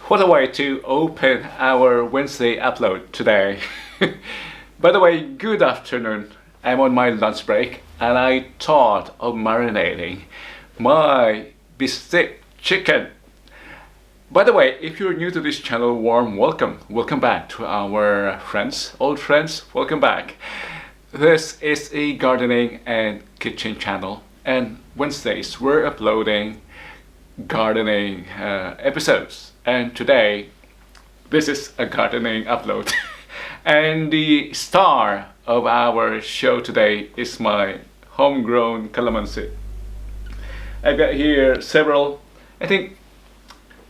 What a way to open our Wednesday upload today. By the way, good afternoon. I'm on my lunch break and I thought of marinating my bistek chicken. By the way, if you're new to this channel, warm welcome. Welcome back to our friends, old friends, welcome back. This is a gardening and kitchen channel, and Wednesdays we're uploading gardening episodes. And today, this is a gardening upload. And the star of our show today is my homegrown calamansi. I've got here several, I think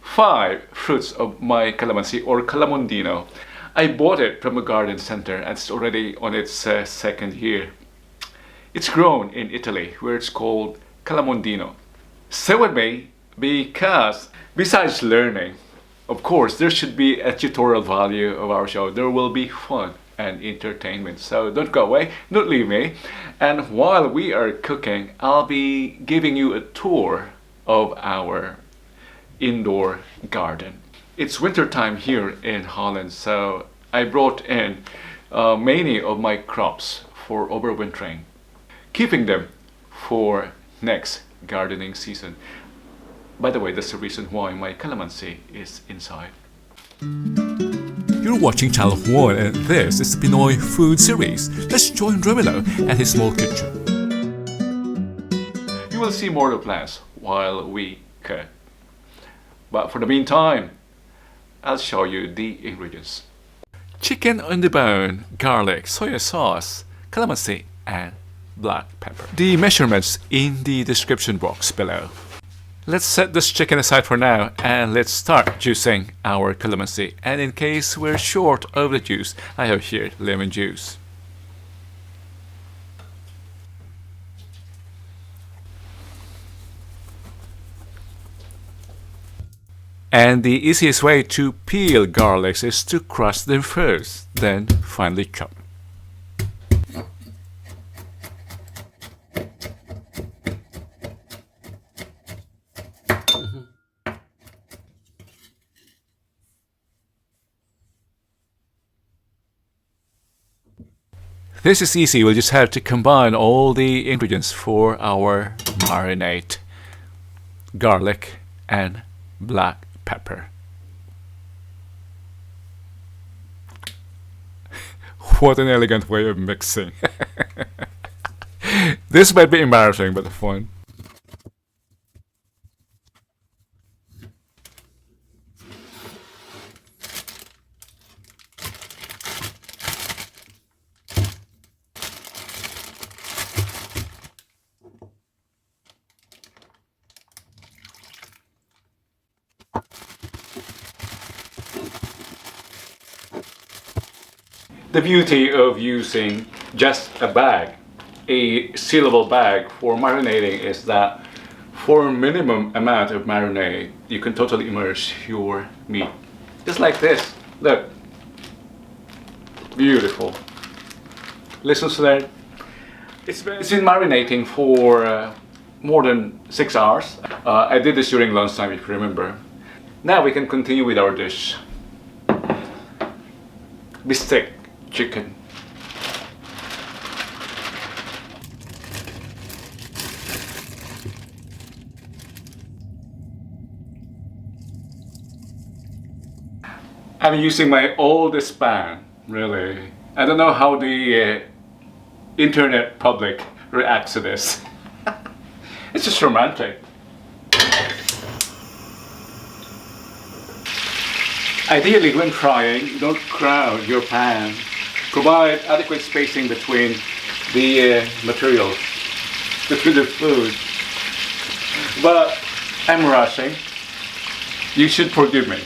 5 fruits of my calamansi or calamondino. I bought it from a garden center and it's already on its second year. It's grown in Italy where it's called calamondino. Stay with me because besides learning, of course, there should be a tutorial value of our show. There will be fun and entertainment. So don't go away, don't leave me. And while we are cooking, I'll be giving you a tour of our indoor garden. It's winter time here in Holland, so I brought in many of my crops for overwintering, keeping them for next gardening season. By the way, that's the reason why my calamansi is inside. You're watching Channel 1 and this is the Pinoy Food Series. Let's join Romelo and his small kitchen. You will see more of the plants while we cook. But for the meantime, I'll show you the ingredients. Chicken on the bone, garlic, soy sauce, calamansi, and black pepper. The measurements in the description box below. Let's set this chicken aside for now and let's start juicing our calamansi. And in case we're short of the juice, I have here lemon juice. And the easiest way to peel garlics is to crush them first, then finely chop. This is easy, we'll just have to combine all the ingredients for our marinade. Garlic and black pepper. What an elegant way of mixing. This might be embarrassing, but fun. The beauty of using just a bag, a sealable bag for marinating, is that for minimum amount of marinade, you can totally immerse your meat. Just like this. Look. Beautiful. Listen to that. It's been marinating for more than 6 hours. I did this during lunchtime, if you remember. Now we can continue with our dish. Bistek chicken. I'm using my oldest pan, really. I don't know how the internet public reacts to this. It's just romantic. Ideally, when frying, don't crowd your pan. Provide adequate spacing between the materials, between the food. But I'm rushing. You should forgive me.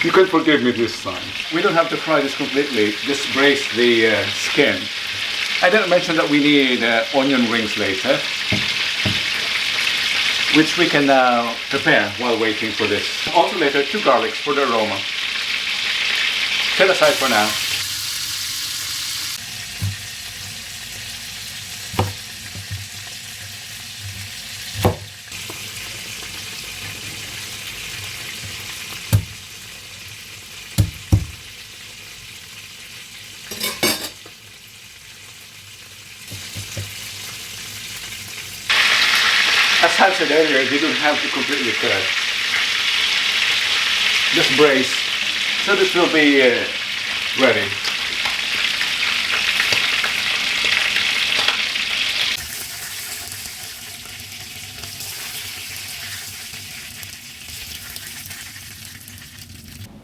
You can forgive me this time. We don't have to fry this completely, just braise the skin. I didn't mention that we need onion rings later, which we can now prepare while waiting for this. Also later, 2 garlics for the aroma. Set aside for now. answered earlier, you don't have to completely cut. Just brace. So this will be ready.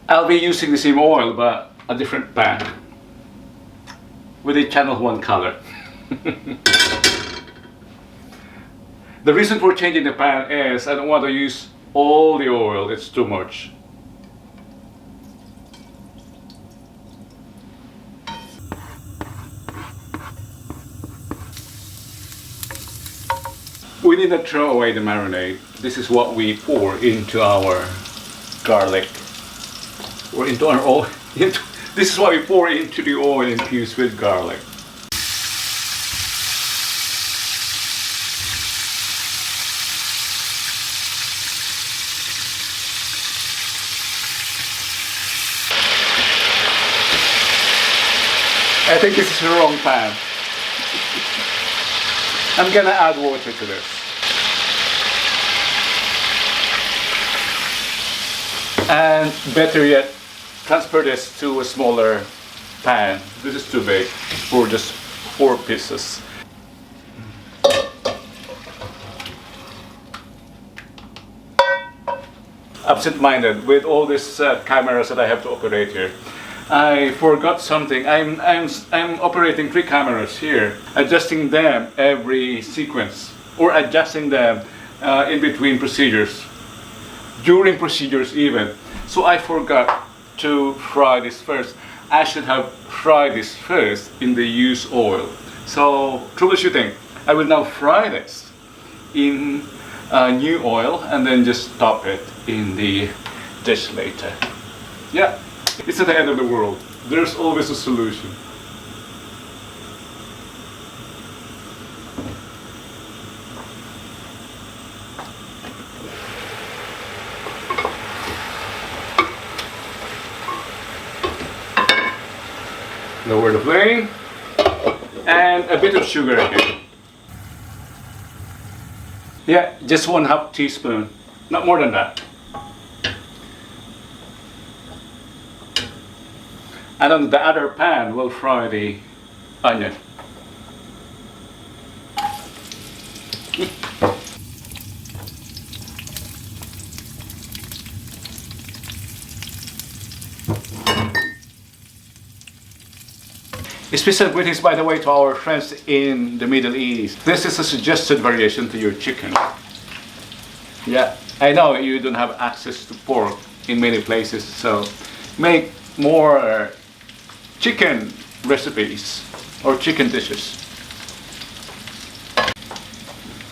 I'll be using the same oil but a different pan with a channel 1 color. The reason for changing the pan is I don't want to use all the oil, it's too much. We need not throw away the marinade. This is what we pour into our garlic. Or into our oil. This is what we pour into the oil infused with garlic. I think this is the wrong pan. I'm gonna add water to this. And better yet, transfer this to a smaller pan. This is too big for just 4 pieces. Absent-minded with all these cameras that I have to operate here. I forgot something. I'm operating 3 cameras here, adjusting them every sequence or adjusting them in between procedures, during procedures even. So I forgot to fry this first. I should have fried this first in the used oil. So troubleshooting, I will now fry this in new oil and then just top it in the dish later. Yeah. It's at the end of the world. There's always a solution. Lower the flame. And a bit of sugar again. Yeah, just 1/2 teaspoon. Not more than that. And on the other pan, we'll fry the onion. Special greetings, by the way, to our friends in the Middle East. This is a suggested variation to your chicken. Yeah, I know you don't have access to pork in many places, so make more chicken recipes or chicken dishes.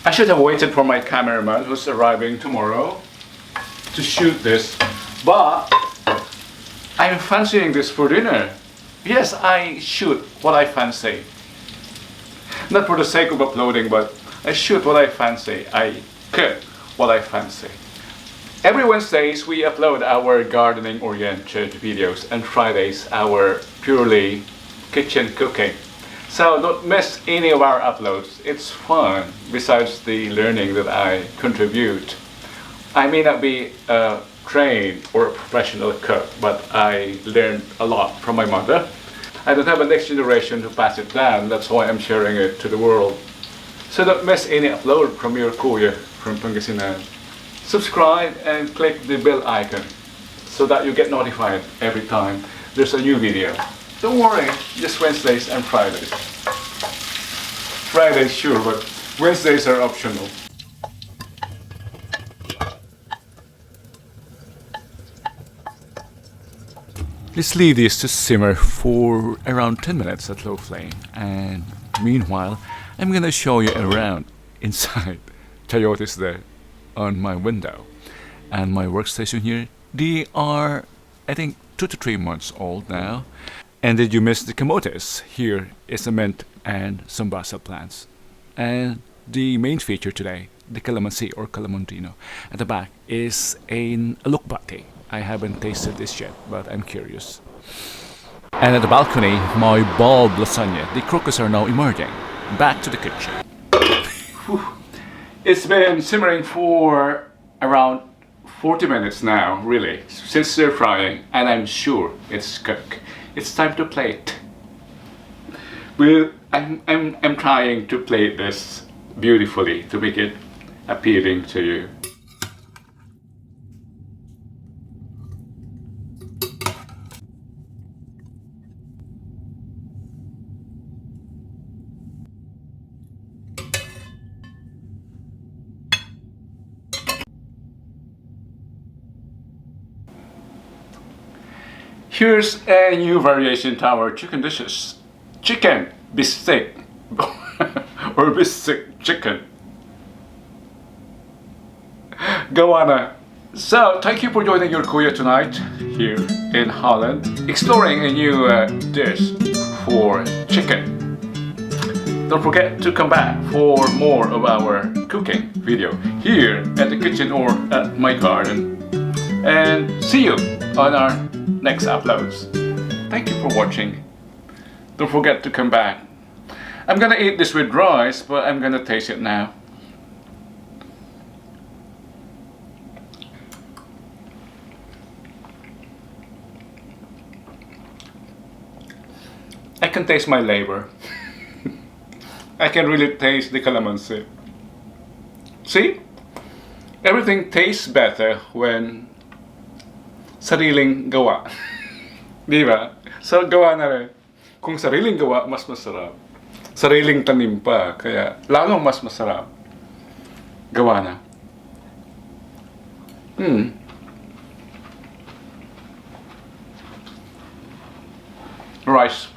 I should have waited for my cameraman who's arriving tomorrow to shoot this, but I'm fancying this for dinner. Yes, I shoot what I fancy. Not for the sake of uploading, but I shoot what I fancy. I cook what I fancy. Every Wednesdays we upload our gardening oriented videos and Fridays our purely kitchen cooking. So don't miss any of our uploads. It's fun besides the learning that I contribute. I may not be a trained or a professional cook, but I learned a lot from my mother. I don't have a next generation to pass it down, that's why I'm sharing it to the world. So don't miss any upload from your kuya from Pangasinan. Subscribe and click the bell icon so that you get notified every time there's a new video. Don't worry, just Wednesdays and Fridays. Fridays sure, but Wednesdays are optional. Let's leave this to simmer for around 10 minutes at low flame, and meanwhile I'm gonna show you around inside. Coyotes there on my window and my workstation here. They are, I think, 2 to 3 months old now. And did you miss the camotes? Here is a mint and some basil plants. And the main feature today, the calamansi or calamantino. At the back is a alukbati. I haven't tasted this yet, but I'm curious. And at the balcony, my bulb lasagna. The crocuses are now emerging. Back to the kitchen. It's been simmering for around 40 minutes now, really, since stir frying, and I'm sure it's cooked. It's time to plate. I'm trying to plate this beautifully to make it appealing to you. Here's a new variation to our chicken dishes. Chicken Bistek or Bistek chicken. Go on. So, thank you for joining your Kuya tonight here in Holland, exploring a new dish for chicken. Don't forget to come back for more of our cooking video here at the kitchen or at my garden. And see you on our next uploads. Thank you for watching. Don't forget to come back. I'm gonna eat this with rice, but I'm gonna taste it now. I can taste my labor. I can really taste the calamansi. See? Everything tastes better when sariling gawa. Di ba? So, gawa na rin. Kung sariling gawa, mas masarap. Sariling tanim pa, kaya lalong mas masarap. Gawa na. Rice.